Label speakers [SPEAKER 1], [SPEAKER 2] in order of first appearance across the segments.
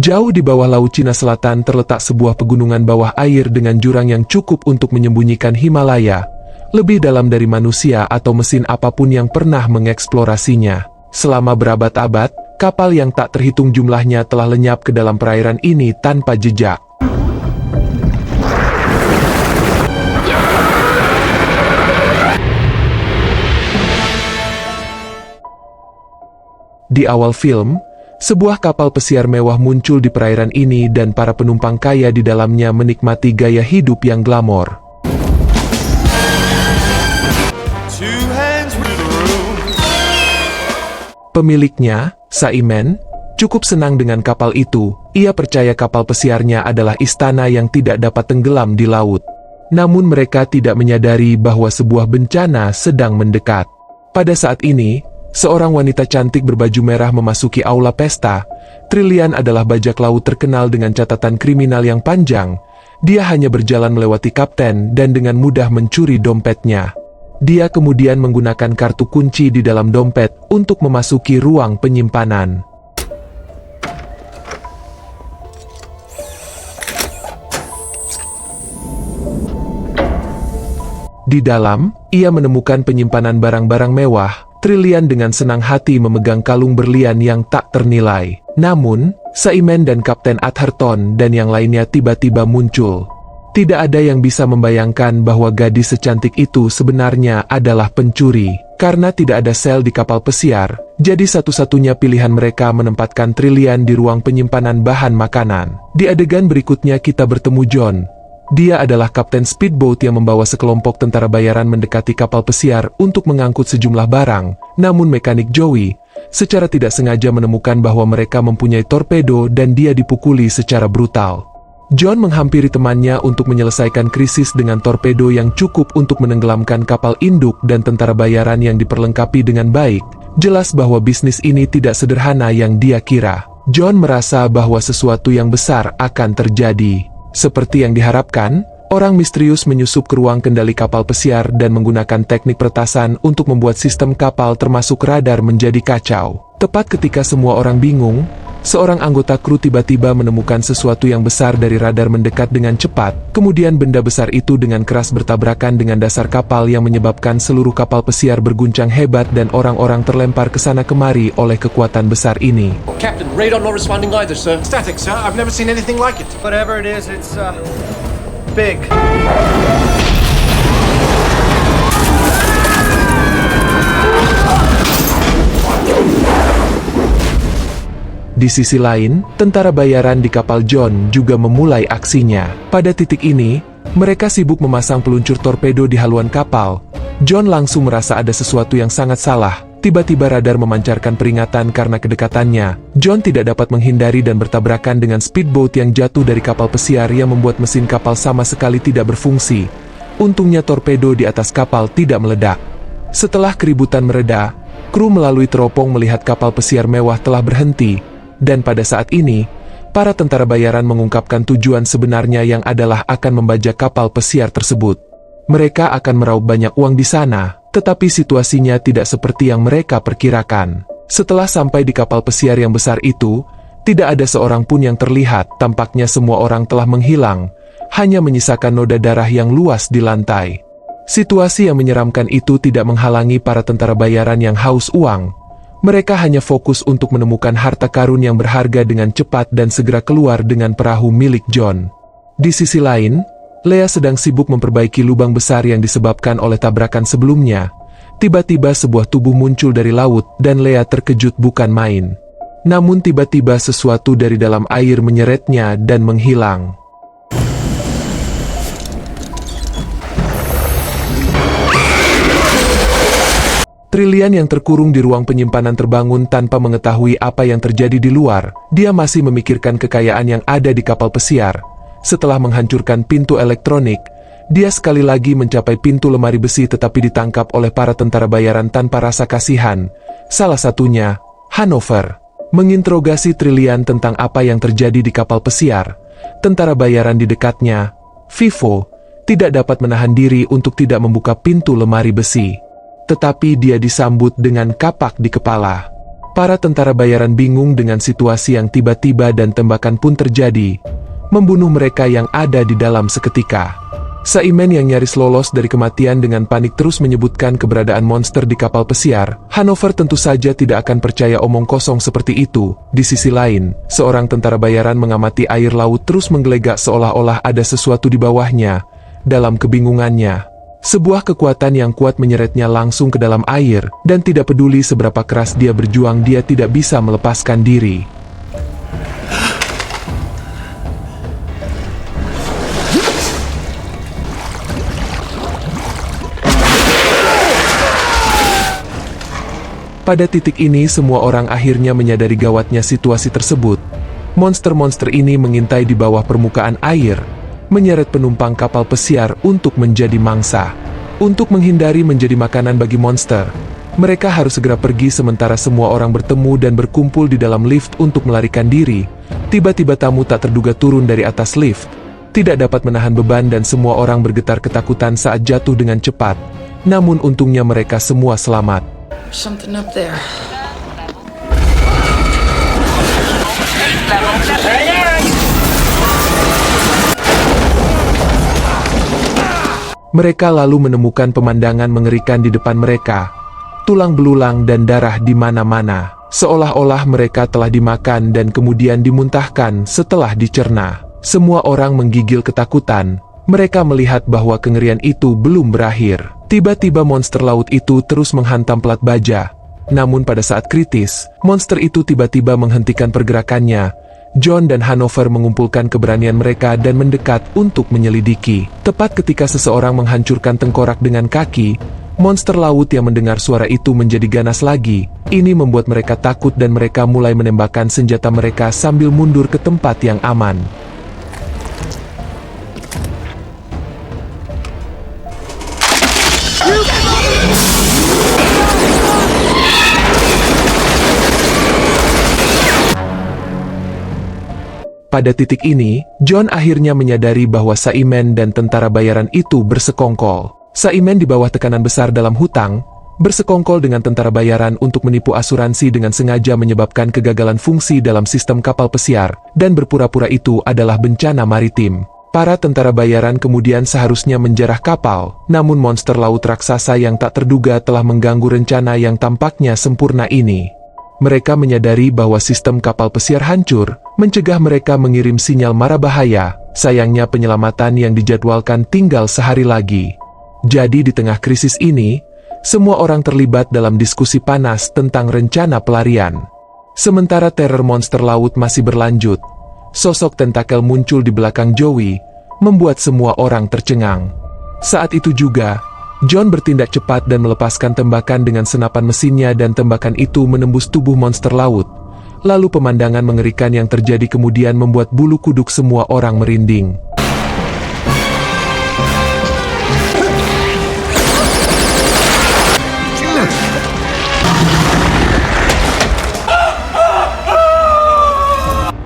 [SPEAKER 1] Jauh di bawah Laut Cina Selatan terletak sebuah pegunungan bawah air dengan jurang yang cukup untuk menyembunyikan Himalaya, lebih dalam dari manusia atau mesin apapun yang pernah mengeksplorasinya. Selama berabad-abad, kapal yang tak terhitung jumlahnya telah lenyap ke dalam perairan ini tanpa jejak. Di awal film, sebuah kapal pesiar mewah muncul di perairan ini dan para penumpang kaya di dalamnya menikmati gaya hidup yang glamor. Pemiliknya, Saiman, cukup senang dengan kapal itu. Ia percaya kapal pesiarnya adalah istana yang tidak dapat tenggelam di laut. Namun mereka tidak menyadari bahwa sebuah bencana sedang mendekat. Pada saat ini, seorang wanita cantik berbaju merah memasuki aula pesta. Trillian adalah bajak laut terkenal dengan catatan kriminal yang panjang. Dia hanya berjalan melewati kapten dan dengan mudah mencuri dompetnya. Dia kemudian menggunakan kartu kunci di dalam dompet untuk memasuki ruang penyimpanan. Di dalam, ia menemukan penyimpanan barang-barang mewah. Trillian dengan senang hati memegang kalung berlian yang tak ternilai. Namun, Saiman dan Kapten Atherton dan yang lainnya tiba-tiba muncul. Tidak ada yang bisa membayangkan bahwa gadis secantik itu sebenarnya adalah pencuri. Karena tidak ada sel di kapal pesiar, jadi satu-satunya pilihan mereka menempatkan Trillian di ruang penyimpanan bahan makanan. Di adegan berikutnya kita bertemu John. Dia adalah kapten speedboat yang membawa sekelompok tentara bayaran mendekati kapal pesiar untuk mengangkut sejumlah barang. Namun mekanik Joey, secara tidak sengaja menemukan bahwa mereka mempunyai torpedo dan dia dipukuli secara brutal. John menghampiri temannya untuk menyelesaikan krisis dengan torpedo yang cukup untuk menenggelamkan kapal induk dan tentara bayaran yang diperlengkapi dengan baik. Jelas bahwa bisnis ini tidak sederhana yang dia kira. John merasa bahwa sesuatu yang besar akan terjadi. Seperti yang diharapkan, orang misterius menyusup ke ruang kendali kapal pesiar dan menggunakan teknik peretasan untuk membuat sistem kapal termasuk radar menjadi kacau. Tepat ketika semua orang bingung, seorang anggota kru tiba-tiba menemukan sesuatu yang besar dari radar mendekat dengan cepat. Kemudian benda besar itu dengan keras bertabrakan dengan dasar kapal yang menyebabkan seluruh kapal pesiar berguncang hebat dan orang-orang terlempar ke sana kemari oleh kekuatan besar ini.
[SPEAKER 2] Captain, radar not responding either, sir.
[SPEAKER 3] Static, sir. I've never seen anything like it.
[SPEAKER 4] Whatever it is, it's big.
[SPEAKER 1] Di sisi lain, tentara bayaran di kapal John juga memulai aksinya. Pada titik ini, mereka sibuk memasang peluncur torpedo di haluan kapal. John langsung merasa ada sesuatu yang sangat salah. Tiba-tiba radar memancarkan peringatan karena kedekatannya. John tidak dapat menghindari dan bertabrakan dengan speedboat yang jatuh dari kapal pesiar yang membuat mesin kapal sama sekali tidak berfungsi. Untungnya torpedo di atas kapal tidak meledak. Setelah keributan mereda, kru melalui teropong melihat kapal pesiar mewah telah berhenti. Dan pada saat ini, para tentara bayaran mengungkapkan tujuan sebenarnya yang adalah akan membajak kapal pesiar tersebut. Mereka akan meraup banyak uang di sana, tetapi situasinya tidak seperti yang mereka perkirakan. Setelah sampai di kapal pesiar yang besar itu, tidak ada seorang pun yang terlihat. Tampaknya semua orang telah menghilang, hanya menyisakan noda darah yang luas di lantai. Situasi yang menyeramkan itu tidak menghalangi para tentara bayaran yang haus uang. Mereka hanya fokus untuk menemukan harta karun yang berharga dengan cepat dan segera keluar dengan perahu milik John. Di sisi lain, Leah sedang sibuk memperbaiki lubang besar yang disebabkan oleh tabrakan sebelumnya. Tiba-tiba sebuah tubuh muncul dari laut dan Leah terkejut bukan main. Namun tiba-tiba sesuatu dari dalam air menyeretnya dan menghilang. Trillian yang terkurung di ruang penyimpanan terbangun tanpa mengetahui apa yang terjadi di luar. Dia masih memikirkan kekayaan yang ada di kapal pesiar. Setelah menghancurkan pintu elektronik, dia sekali lagi mencapai pintu lemari besi tetapi ditangkap oleh para tentara bayaran tanpa rasa kasihan. Salah satunya, Hanover, menginterogasi Trillian tentang apa yang terjadi di kapal pesiar. Tentara bayaran di dekatnya, Vivo, tidak dapat menahan diri untuk tidak membuka pintu lemari besi. Tetapi dia disambut dengan kapak di kepala. Para tentara bayaran bingung dengan situasi yang tiba-tiba dan tembakan pun terjadi, membunuh mereka yang ada di dalam seketika. Saiman yang nyaris lolos dari kematian dengan panik terus menyebutkan keberadaan monster di kapal pesiar. Hanover tentu saja tidak akan percaya omong kosong seperti itu. Di sisi lain, seorang tentara bayaran mengamati air laut terus menggelegak seolah-olah ada sesuatu di bawahnya. Dalam kebingungannya, sebuah kekuatan yang kuat menyeretnya langsung ke dalam air, dan tidak peduli seberapa keras dia berjuang, dia tidak bisa melepaskan diri. Pada titik ini semua orang akhirnya menyadari gawatnya situasi tersebut. Monster-monster ini mengintai di bawah permukaan air, menyeret penumpang kapal pesiar untuk menjadi mangsa. Untuk menghindari menjadi makanan bagi monster, mereka harus segera pergi sementara semua orang bertemu dan berkumpul di dalam lift untuk melarikan diri. Tiba-tiba tamu tak terduga turun dari atas lift, tidak dapat menahan beban dan semua orang bergetar ketakutan saat jatuh dengan cepat. Namun untungnya mereka semua selamat.
[SPEAKER 5] Something up there.
[SPEAKER 1] Mereka lalu menemukan pemandangan mengerikan di depan mereka. Tulang belulang dan darah di mana-mana. Seolah-olah mereka telah dimakan dan kemudian dimuntahkan setelah dicerna. Semua orang menggigil ketakutan. Mereka melihat bahwa kengerian itu belum berakhir. Tiba-tiba monster laut itu terus menghantam pelat baja. Namun pada saat kritis, monster itu tiba-tiba menghentikan pergerakannya. John dan Hanover mengumpulkan keberanian mereka dan mendekat untuk menyelidiki. Tepat ketika seseorang menghancurkan tengkorak dengan kaki, monster laut yang mendengar suara itu menjadi ganas lagi. Ini membuat mereka takut dan mereka mulai menembakkan senjata mereka sambil mundur ke tempat yang aman. Pada titik ini, John akhirnya menyadari bahwa Saiman dan tentara bayaran itu bersekongkol. Saiman di bawah tekanan besar dalam hutang, bersekongkol dengan tentara bayaran untuk menipu asuransi dengan sengaja menyebabkan kegagalan fungsi dalam sistem kapal pesiar, dan berpura-pura itu adalah bencana maritim. Para tentara bayaran kemudian seharusnya menjarah kapal, namun monster laut raksasa yang tak terduga telah mengganggu rencana yang tampaknya sempurna ini. Mereka menyadari bahwa sistem kapal pesiar hancur, mencegah mereka mengirim sinyal mara bahaya. Sayangnya penyelamatan yang dijadwalkan tinggal sehari lagi. Jadi di tengah krisis ini, semua orang terlibat dalam diskusi panas tentang rencana pelarian. Sementara teror monster laut masih berlanjut, sosok tentakel muncul di belakang Joey, membuat semua orang tercengang. Saat itu juga, John bertindak cepat dan melepaskan tembakan dengan senapan mesinnya dan tembakan itu menembus tubuh monster laut. Lalu pemandangan mengerikan yang terjadi kemudian membuat bulu kuduk semua orang merinding.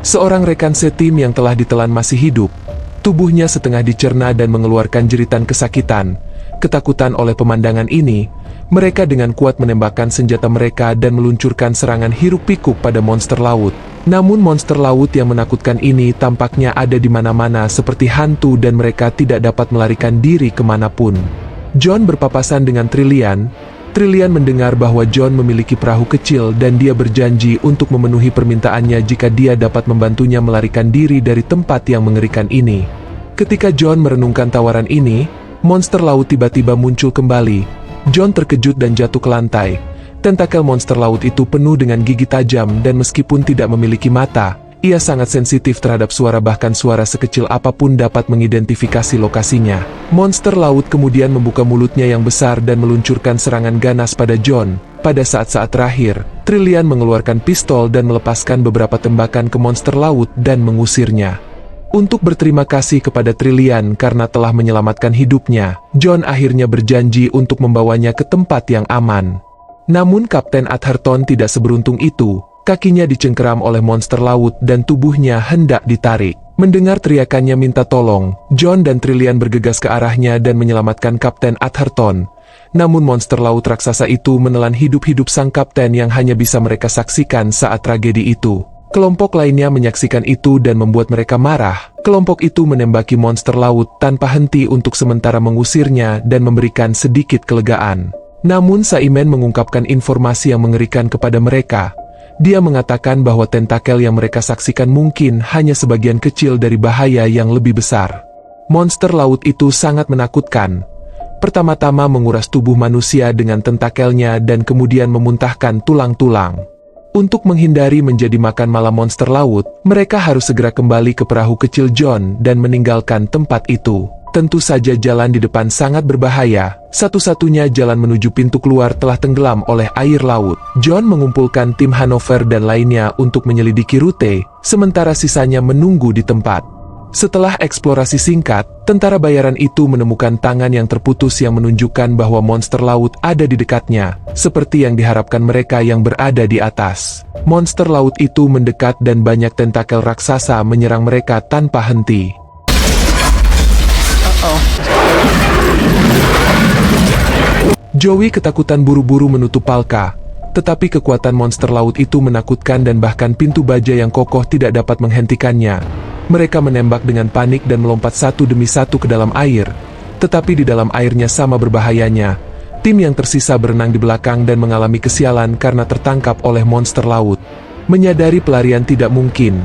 [SPEAKER 1] Seorang rekan setim yang telah ditelan masih hidup. Tubuhnya setengah dicerna dan mengeluarkan jeritan kesakitan. Ketakutan oleh pemandangan ini, mereka dengan kuat menembakkan senjata mereka dan meluncurkan serangan hiruk-pikuk pada monster laut. Namun monster laut yang menakutkan ini tampaknya ada di mana-mana seperti hantu dan mereka tidak dapat melarikan diri kemanapun. John berpapasan dengan Trillian. Trillian mendengar bahwa John memiliki perahu kecil dan dia berjanji untuk memenuhi permintaannya jika dia dapat membantunya melarikan diri dari tempat yang mengerikan ini. Ketika John merenungkan tawaran ini, monster laut tiba-tiba muncul kembali. John terkejut dan jatuh ke lantai. Tentakel monster laut itu penuh dengan gigi tajam dan meskipun tidak memiliki mata, ia sangat sensitif terhadap suara, bahkan suara sekecil apapun dapat mengidentifikasi lokasinya. Monster laut kemudian membuka mulutnya yang besar dan meluncurkan serangan ganas pada John. Pada saat-saat terakhir, Trillian mengeluarkan pistol dan melepaskan beberapa tembakan ke monster laut dan mengusirnya. Untuk berterima kasih kepada Trillian karena telah menyelamatkan hidupnya, John akhirnya berjanji untuk membawanya ke tempat yang aman. Namun Kapten Atherton tidak seberuntung itu. Kakinya dicengkeram oleh monster laut dan tubuhnya hendak ditarik. Mendengar teriakannya minta tolong, John dan Trillian bergegas ke arahnya dan menyelamatkan Kapten Atherton. Namun monster laut raksasa itu menelan hidup-hidup sang kapten yang hanya bisa mereka saksikan saat tragedi itu. Kelompok lainnya menyaksikan itu dan membuat mereka marah. Kelompok itu menembaki monster laut tanpa henti untuk sementara mengusirnya dan memberikan sedikit kelegaan. Namun Saimen mengungkapkan informasi yang mengerikan kepada mereka. Dia mengatakan bahwa tentakel yang mereka saksikan mungkin hanya sebagian kecil dari bahaya yang lebih besar. Monster laut itu sangat menakutkan. Pertama-tama menguras tubuh manusia dengan tentakelnya dan kemudian memuntahkan tulang-tulang. Untuk menghindari menjadi makan malam monster laut, mereka harus segera kembali ke perahu kecil John dan meninggalkan tempat itu. Tentu saja jalan di depan sangat berbahaya. Satu-satunya jalan menuju pintu keluar telah tenggelam oleh air laut. John mengumpulkan tim Hanover dan lainnya untuk menyelidiki rute, sementara sisanya menunggu di tempat. Setelah eksplorasi singkat, tentara bayaran itu menemukan tangan yang terputus yang menunjukkan bahwa monster laut ada di dekatnya, seperti yang diharapkan mereka yang berada di atas. Monster laut itu mendekat dan banyak tentakel raksasa menyerang mereka tanpa henti. Joey ketakutan buru-buru menutup palka, tetapi kekuatan monster laut itu menakutkan dan bahkan pintu baja yang kokoh tidak dapat menghentikannya. Mereka menembak dengan panik dan melompat satu demi satu ke dalam air, tetapi di dalam airnya sama berbahayanya. Tim yang tersisa berenang di belakang dan mengalami kesialan karena tertangkap oleh monster laut. Menyadari pelarian tidak mungkin,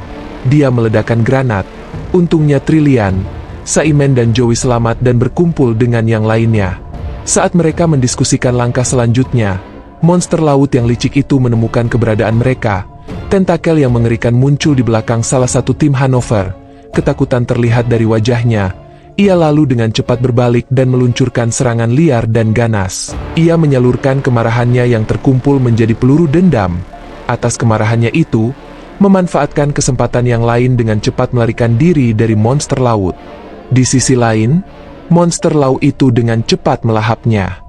[SPEAKER 1] dia meledakkan granat. Untungnya Trillian, Saimen dan Joey selamat dan berkumpul dengan yang lainnya. Saat mereka mendiskusikan langkah selanjutnya, monster laut yang licik itu menemukan keberadaan mereka. Tentakel yang mengerikan muncul di belakang salah satu tim Hanover. Ketakutan terlihat dari wajahnya. Ia lalu dengan cepat berbalik dan meluncurkan serangan liar dan ganas. Ia menyalurkan kemarahannya yang terkumpul menjadi peluru dendam. Atas kemarahannya itu, memanfaatkan kesempatan yang lain dengan cepat melarikan diri dari monster laut. Di sisi lain, monster laut itu dengan cepat melahapnya.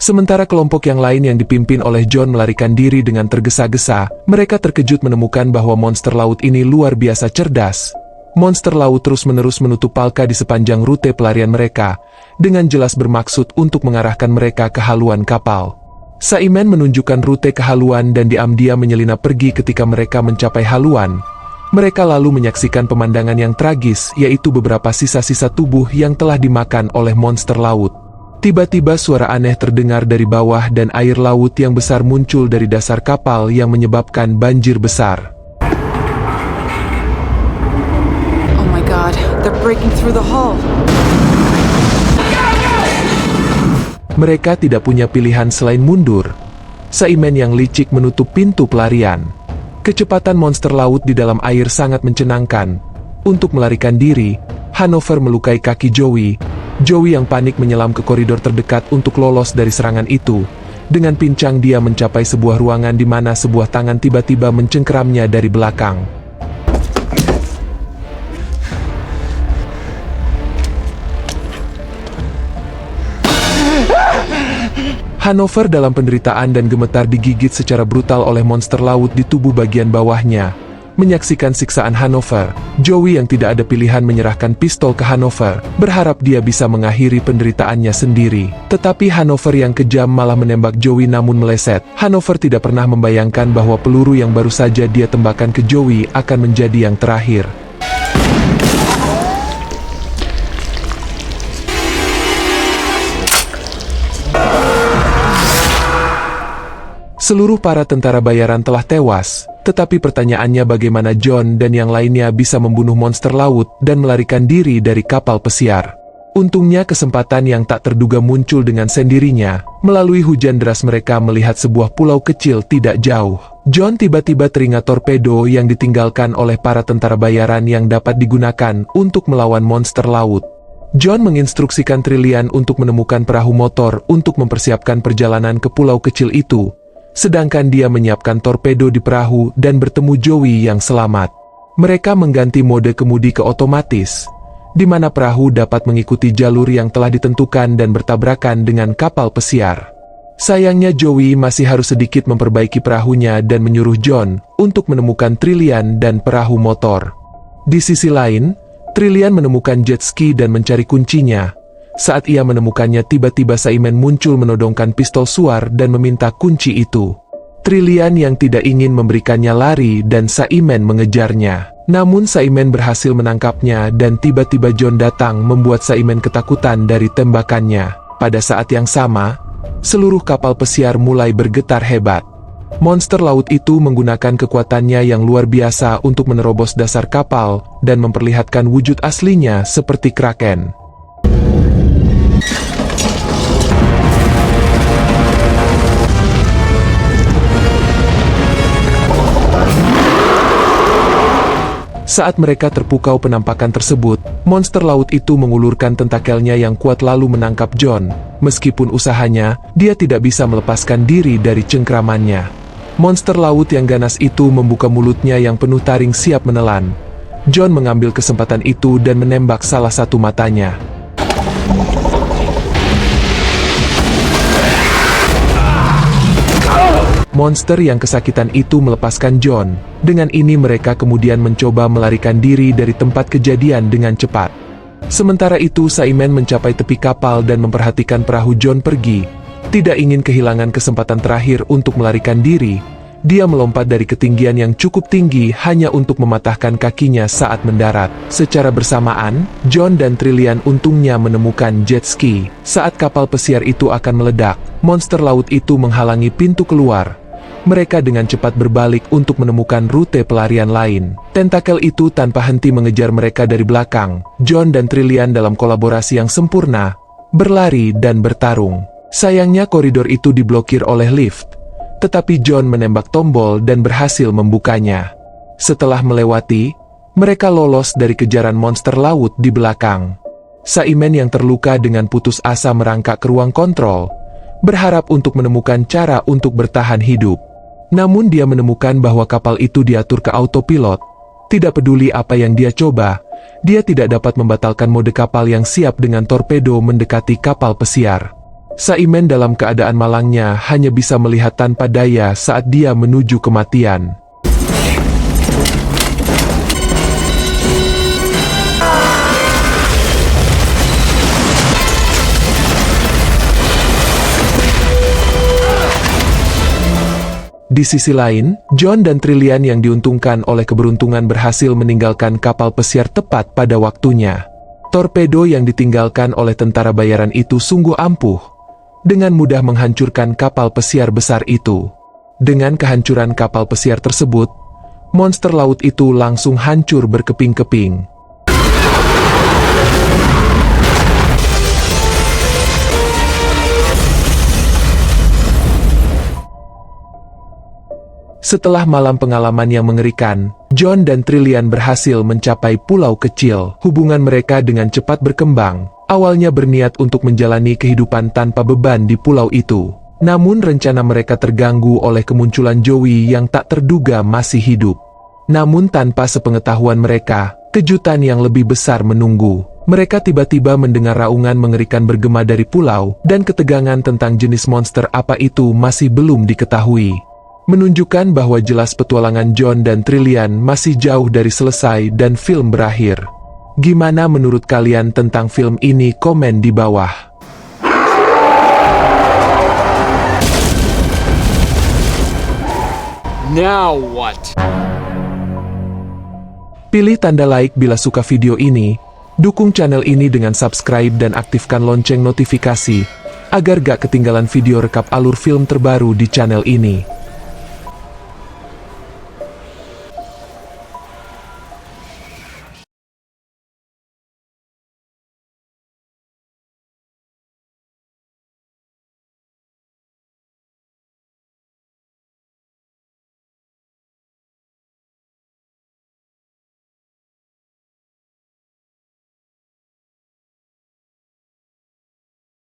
[SPEAKER 1] Sementara kelompok yang lain yang dipimpin oleh John melarikan diri dengan tergesa-gesa, mereka terkejut menemukan bahwa monster laut ini luar biasa cerdas. Monster laut terus-menerus menutup palka di sepanjang rute pelarian mereka, dengan jelas bermaksud untuk mengarahkan mereka ke haluan kapal. Saimen menunjukkan rute ke haluan dan diam-diam menyelinap pergi ketika mereka mencapai haluan. Mereka lalu menyaksikan pemandangan yang tragis, yaitu beberapa sisa-sisa tubuh yang telah dimakan oleh monster laut. Tiba-tiba suara aneh terdengar dari bawah dan air laut yang besar muncul dari dasar kapal yang menyebabkan banjir besar.
[SPEAKER 5] Oh my God, they're breaking through the hull.
[SPEAKER 1] Mereka tidak punya pilihan selain mundur. Saimen yang licik menutup pintu pelarian. Kecepatan monster laut di dalam air sangat mencenangkan. Untuk melarikan diri, Hanover melukai kaki Joey. Joey yang panik menyelam ke koridor terdekat untuk lolos dari serangan itu. Dengan pincang dia mencapai sebuah ruangan di mana sebuah tangan tiba-tiba mencengkeramnya dari belakang. Hanover dalam penderitaan dan gemetar digigit secara brutal oleh monster laut di tubuh bagian bawahnya. Menyaksikan siksaan Hanover, Joey yang tidak ada pilihan menyerahkan pistol ke Hanover, berharap dia bisa mengakhiri penderitaannya sendiri. Tetapi Hanover yang kejam malah menembak Joey namun meleset. Hanover tidak pernah membayangkan bahwa peluru yang baru saja dia tembakkan ke Joey akan menjadi yang terakhir. Seluruh para tentara bayaran telah tewas, tetapi pertanyaannya bagaimana John dan yang lainnya bisa membunuh monster laut dan melarikan diri dari kapal pesiar. Untungnya kesempatan yang tak terduga muncul dengan sendirinya. Melalui hujan deras mereka melihat sebuah pulau kecil tidak jauh. John tiba-tiba teringat torpedo yang ditinggalkan oleh para tentara bayaran yang dapat digunakan untuk melawan monster laut. John menginstruksikan Trillian untuk menemukan perahu motor untuk mempersiapkan perjalanan ke pulau kecil itu. Sedangkan dia menyiapkan torpedo di perahu dan bertemu Joey yang selamat. Mereka mengganti mode kemudi ke otomatis, di mana perahu dapat mengikuti jalur yang telah ditentukan dan bertabrakan dengan kapal pesiar. Sayangnya Joey masih harus sedikit memperbaiki perahunya dan menyuruh John untuk menemukan Trillian dan perahu motor. Di sisi lain, Trillian menemukan jet ski dan mencari kuncinya. Saat ia menemukannya, tiba-tiba Simon muncul menodongkan pistol suar dan meminta kunci itu. Trillian yang tidak ingin memberikannya lari dan Simon mengejarnya. Namun Simon berhasil menangkapnya dan tiba-tiba John datang membuat Simon ketakutan dari tembakannya. Pada saat yang sama, seluruh kapal pesiar mulai bergetar hebat. Monster laut itu menggunakan kekuatannya yang luar biasa untuk menerobos dasar kapal dan memperlihatkan wujud aslinya seperti kraken. Saat mereka terpukau penampakan tersebut, monster laut itu mengulurkan tentakelnya yang kuat lalu menangkap John. Meskipun usahanya, dia tidak bisa melepaskan diri dari cengkramannya. Monster laut yang ganas itu membuka mulutnya yang penuh taring siap menelan. John mengambil kesempatan itu dan menembak salah satu matanya. Monster yang kesakitan itu melepaskan John. Dengan ini mereka kemudian mencoba melarikan diri dari tempat kejadian dengan cepat. Sementara itu Simon mencapai tepi kapal dan memperhatikan perahu John pergi. Tidak ingin kehilangan kesempatan terakhir untuk melarikan diri, dia melompat dari ketinggian yang cukup tinggi hanya untuk mematahkan kakinya saat mendarat. Secara bersamaan, John dan Trillian untungnya menemukan jet ski. Saat kapal pesiar itu akan meledak, monster laut itu menghalangi pintu keluar. Mereka dengan cepat berbalik untuk menemukan rute pelarian lain. Tentakel itu tanpa henti mengejar mereka dari belakang. John dan Trillian dalam kolaborasi yang sempurna, berlari dan bertarung. Sayangnya koridor itu diblokir oleh lift. Tetapi John menembak tombol dan berhasil membukanya. Setelah melewati, mereka lolos dari kejaran monster laut di belakang. Simon yang terluka dengan putus asa merangkak ke ruang kontrol, berharap untuk menemukan cara untuk bertahan hidup. Namun dia menemukan bahwa kapal itu diatur ke autopilot. Tidak peduli apa yang dia coba, dia tidak dapat membatalkan mode kapal yang siap dengan torpedo mendekati kapal pesiar. Simon dalam keadaan malangnya hanya bisa melihat tanpa daya saat dia menuju kematian. Di sisi lain, John dan Trillian yang diuntungkan oleh keberuntungan berhasil meninggalkan kapal pesiar tepat pada waktunya. Torpedo yang ditinggalkan oleh tentara bayaran itu sungguh ampuh, dengan mudah menghancurkan kapal pesiar besar itu. Dengan kehancuran kapal pesiar tersebut, monster laut itu langsung hancur berkeping-keping. Setelah malam pengalaman yang mengerikan, John dan Trillian berhasil mencapai pulau kecil. Hubungan mereka dengan cepat berkembang. Awalnya berniat untuk menjalani kehidupan tanpa beban di pulau itu. Namun rencana mereka terganggu oleh kemunculan Joey yang tak terduga masih hidup. Namun tanpa sepengetahuan mereka, kejutan yang lebih besar menunggu. Mereka tiba-tiba mendengar raungan mengerikan bergema dari pulau, dan ketegangan tentang jenis monster apa itu masih belum diketahui. Menunjukkan bahwa jelas petualangan John dan Trillian masih jauh dari selesai dan film berakhir. Gimana menurut kalian tentang film ini? Komen di bawah.
[SPEAKER 2] Now what?
[SPEAKER 1] Pilih tanda like bila suka video ini, dukung channel ini dengan subscribe dan aktifkan lonceng notifikasi, agar gak ketinggalan video rekap alur film terbaru di channel ini.